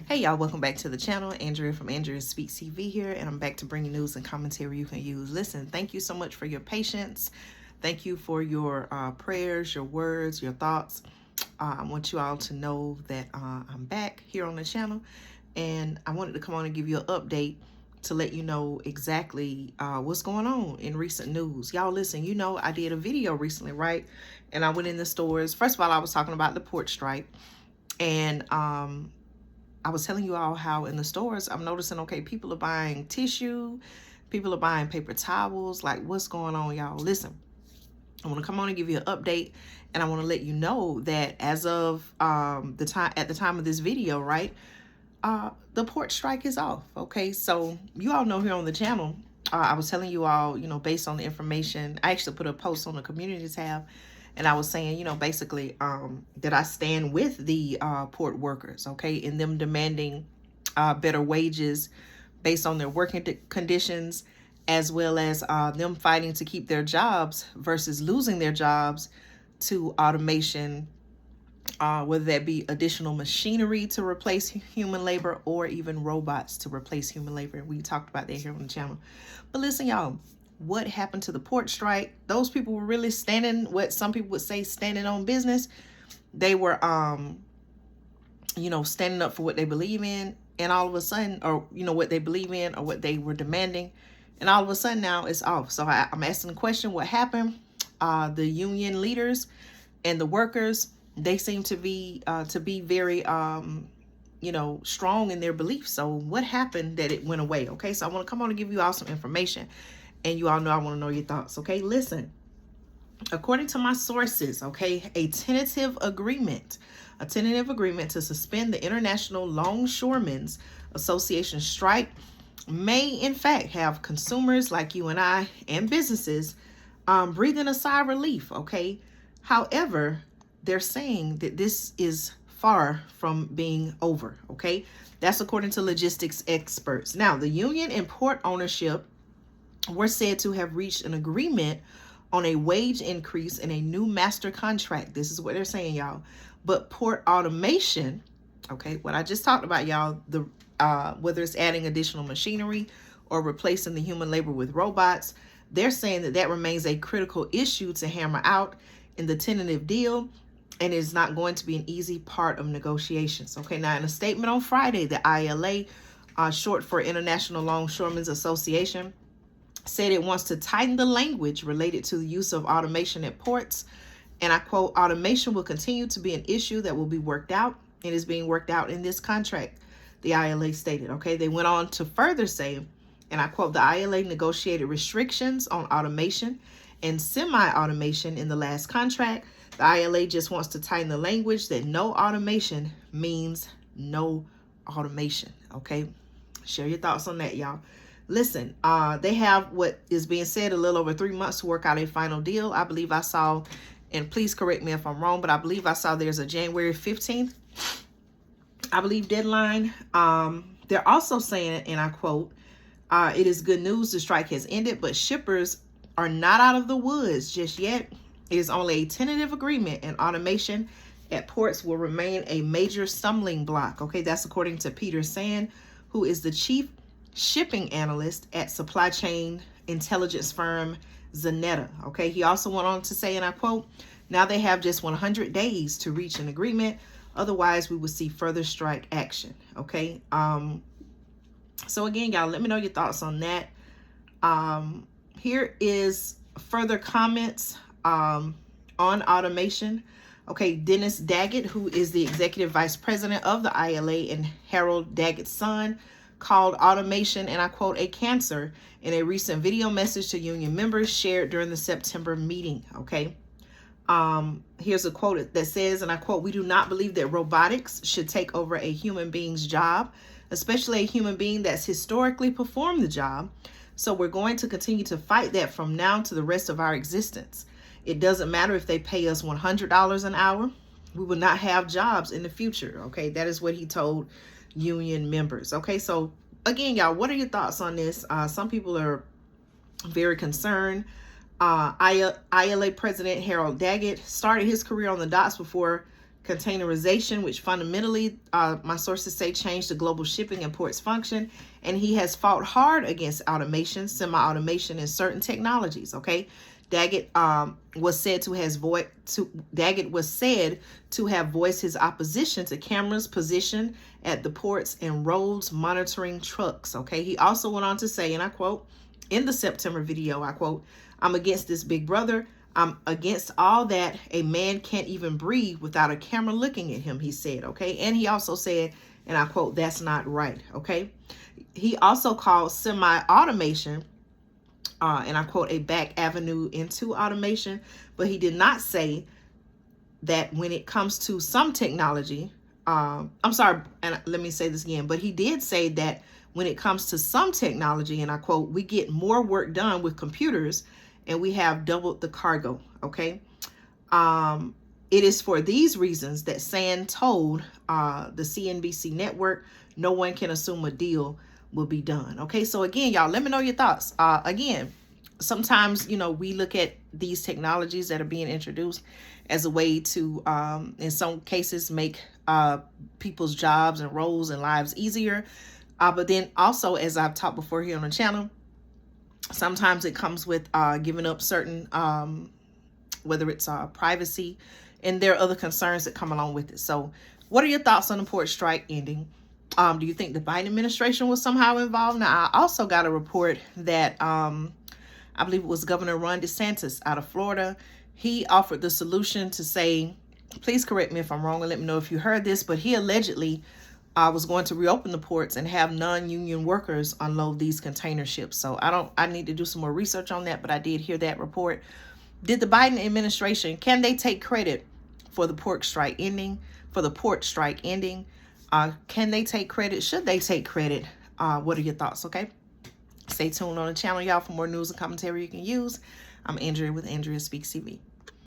Hey y'all, welcome back to the channel. Andrea from Andrea Speaks TV here, and I'm back to bring you news and commentary you can use. Listen, thank you so much for your patience. Thank you for your prayers, your words, your thoughts. I want you all to know that I'm back here on the channel, and I wanted to come on and give you an update to let you know exactly what's going on in recent news. Y'all listen, you know I did a video recently, right? And I went in the stores. First of all, I was talking about the port strike, and I was telling you all how in the stores, I'm noticing, okay, people are buying tissue, people are buying paper towels. Like, what's going on, y'all? Listen, I want to come on and give you an update, and I want to let you know that as of at the time of this video, right, the port strike is off. Okay, so you all know here on the channel, I was telling you all, you know, based on the information, I actually put a post on the community tab. And I was saying, you know, basically that I stand with the port workers, okay, in them demanding better wages based on their working conditions, as well as them fighting to keep their jobs versus losing their jobs to automation, whether that be additional machinery to replace human labor or even robots to replace human labor. We talked about that here on the channel. But listen, y'all. What happened to the port strike? Those people were really standing, what some people would say, standing on business. They were, you know, standing up for what they believe in. And all of a sudden, or, you know, what they believe in or what they were demanding. And all of a sudden now it's off. So I'm asking the question, what happened? The union leaders and the workers, they seem to be very, you know, strong in their beliefs. So what happened that it went away? Okay, so I want to come on and give you all some information. And you all know I want to know your thoughts, okay? Listen, according to my sources, okay, a tentative agreement to suspend the International Longshoremen's Association strike may, in fact, have consumers like you and I and businesses breathing a sigh of relief, okay? However, they're saying that this is far from being over, okay? That's according to logistics experts. Now, the union and port ownership were said to have reached an agreement on a wage increase in a new master contract. This is what they're saying, y'all. But port automation, okay, what I just talked about, y'all, the whether it's adding additional machinery or replacing the human labor with robots, they're saying that that remains a critical issue to hammer out in the tentative deal, and is not going to be an easy part of negotiations. Okay, now in a statement on Friday, the ILA, short for International Longshoremen's Association, said it wants to tighten the language related to the use of automation at ports. And I quote, automation will continue to be an issue that will be worked out and is being worked out in this contract, the ILA stated. Okay, they went on to further say, and I quote, the ILA negotiated restrictions on automation and semi-automation in the last contract. The ILA just wants to tighten the language that no automation means no automation. Okay, share your thoughts on that, y'all. Listen, they have what is being said a little over 3 months to work out a final deal. I believe I saw, and please correct me if I'm wrong, but I believe I saw there's a January 15th, I believe, deadline. They're also saying, and I quote, it is good news the strike has ended, but shippers are not out of the woods just yet. It is only a tentative agreement, and automation at ports will remain a major stumbling block. Okay, that's according to Peter Sand, who is the chief shipping analyst at supply chain intelligence firm Zanetta. Okay, he also went on to say, and I quote, now they have just 100 days to reach an agreement. Otherwise, we will see further strike action. Okay, so again, y'all, let me know your thoughts on that. Here is further comments on automation. Okay, Dennis Daggett, who is the executive vice president of the ILA, and Harold Daggett's son, called automation, and I quote, a cancer in a recent video message to union members shared during the September meeting. Okay, here's a quote that says, and I quote, we do not believe that robotics should take over a human being's job, especially a human being that's historically performed the job. So we're going to continue to fight that from now to the rest of our existence. It doesn't matter if they pay us $100 an hour. We will not have jobs in the future. Okay, that is what he told union members. Okay, so again, y'all, what are your thoughts on this? Some people are very concerned. ILA President Harold Daggett started his career on the docks before containerization, which fundamentally, my sources say, changed the global shipping and ports function. And he has fought hard against automation, semi-automation, and certain technologies. Okay, Daggett was said to have voiced his opposition to cameras positioned at the ports and roads monitoring trucks. Okay, he also went on to say, and I quote, in the September video, I quote, "I'm against this big brother. I'm against all that. A man can't even breathe without a camera looking at him," he said. Okay, and he also said, and I quote, "That's not right." Okay, he also called semi-automation, and I quote, "a back avenue into automation," but he did not say that when it comes to some technology, I'm sorry, and let me say this again, but he did say that when it comes to some technology, and I quote, "we get more work done with computers and we have doubled the cargo." Okay. It is for these reasons that Sand told the CNBC network, "No one can assume a deal will be done." Okay, so again, y'all, let me know your thoughts. Again, sometimes, we look at these technologies that are being introduced as a way to, in some cases, make people's jobs and roles and lives easier. But then also, as I've talked before here on the channel, sometimes it comes with giving up certain, whether it's privacy, and there are other concerns that come along with it. So what are your thoughts on the port strike ending? Do you think the Biden administration was somehow involved? Now, I also got a report that I believe it was Governor Ron DeSantis out of Florida. He offered the solution to say, please correct me if I'm wrong and let me know if you heard this, but he allegedly was going to reopen the ports and have non-union workers unload these container ships. So I need to do some more research on that, but I did hear that report. Did the Biden administration, can they take credit for the port strike ending, can they take credit? Should they take credit? What are your thoughts? Okay. Stay tuned on the channel, y'all, for more news and commentary you can use. I'm Andrea with Andrea Speaks TV.